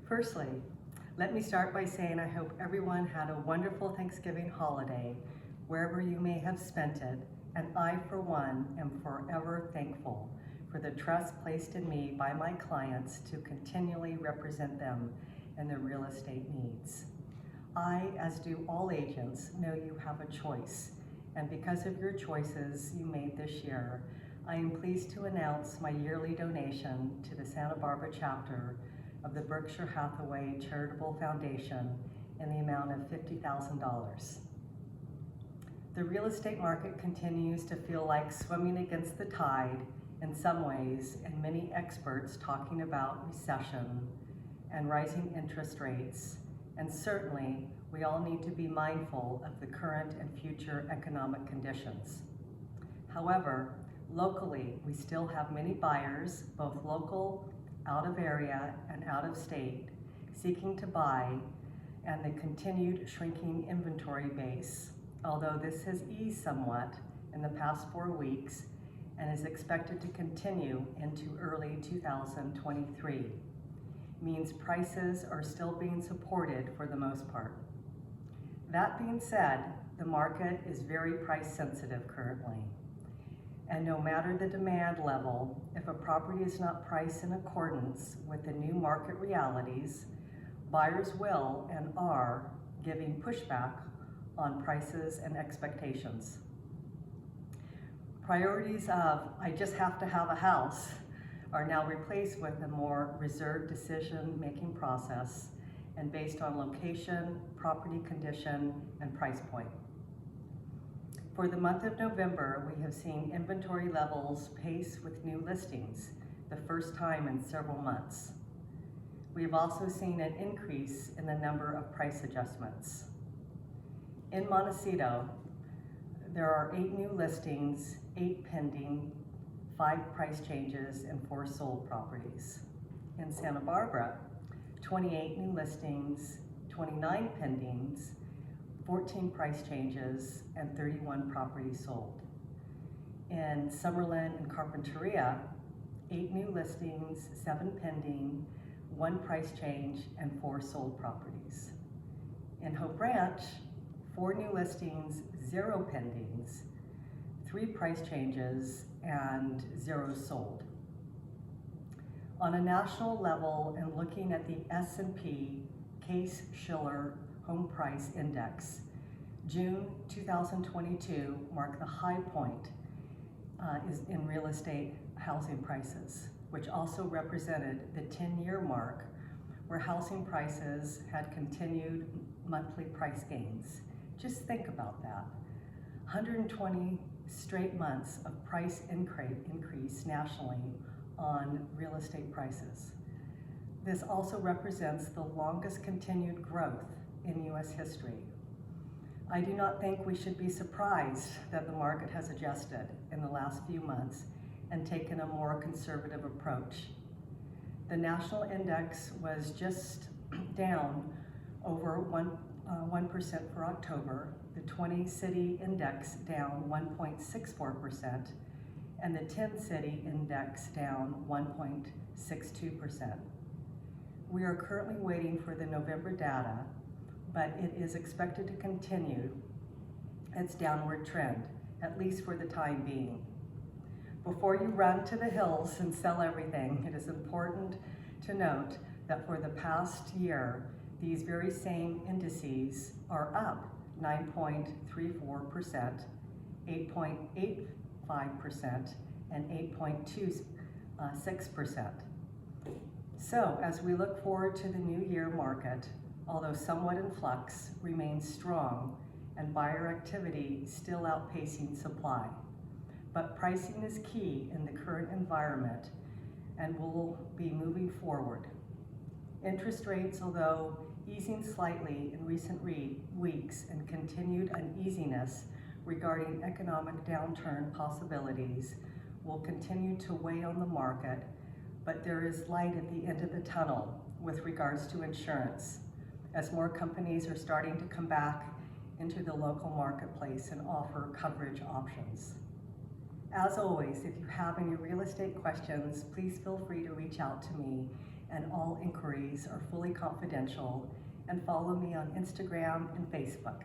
Firstly, let me start by saying I hope everyone had a wonderful Thanksgiving holiday, wherever you may have spent it, and I, for one, am forever thankful for the trust placed in me by my clients to continually represent them in their real estate needs. I, as do all agents, know you have a choice, and because of your choices you made this year, I am pleased to announce my yearly donation to the Santa Barbara chapter of the Berkshire Hathaway Charitable Foundation in the amount of $50,000. The real estate market continues to feel like swimming against the tide in some ways, and many experts talking about recession and rising interest rates, and certainly we all need to be mindful of the current and future economic conditions. However, locally, we still have many buyers, both local, out of area, and out of state, seeking to buy, and the continued shrinking inventory base, although this has eased somewhat in the past 4 weeks and is expected to continue into early 2023, means prices are still being supported for the most part. That being said, the market is very price sensitive currently. And no matter the demand level, if a property is not priced in accordance with the new market realities, buyers will and are giving pushback on prices and expectations. Priorities of, I just have to have a house, are now replaced with a more reserved decision-making process and based on location, property condition, and price point. For the month of November, we have seen inventory levels pace with new listings, the first time in several months. We have also seen an increase in the number of price adjustments. In Montecito, there are 8 new listings, 8 pending, 5 price changes, and 4 sold properties. In Santa Barbara, 28 new listings, 29 pendings, 14 price changes, and 31 properties sold. In Summerlin and Carpinteria, 8 new listings, 7 pending, 1 price change, and 4 sold properties. In Hope Ranch, 4 new listings, 0 pendings, 3 price changes, and 0 sold. On a national level, and looking at the S&P Case-Shiller Home Price Index, June 2022 marked the high point in real estate housing prices, which also represented the 10-year mark where housing prices had continued monthly price gains. Just think about that. 120 straight months of price increase nationally on real estate prices. This also represents the longest continued growth in U.S. history. I do not think we should be surprised that the market has adjusted in the last few months and taken a more conservative approach. The national index was just down over 1% for October, the 20-city index down 1.64%, and the 10-city index down 1.62%. We are currently waiting for the November data, but it is expected to continue its downward trend, at least for the time being. Before you run to the hills and sell everything, it is important to note that for the past year, these very same indices are up 9.34%, 8.85%, and 8.26%. So as we look forward to the new year market, although somewhat in flux, remains strong and buyer activity still outpacing supply. But pricing is key in the current environment and will be moving forward. Interest rates, although easing slightly in recent weeks, and continued uneasiness regarding economic downturn possibilities, will continue to weigh on the market, but there is light at the end of the tunnel with regards to insurance, as more companies are starting to come back into the local marketplace and offer coverage options. As always, if you have any real estate questions, please feel free to reach out to me, and all inquiries are fully confidential, and follow me on Instagram and Facebook.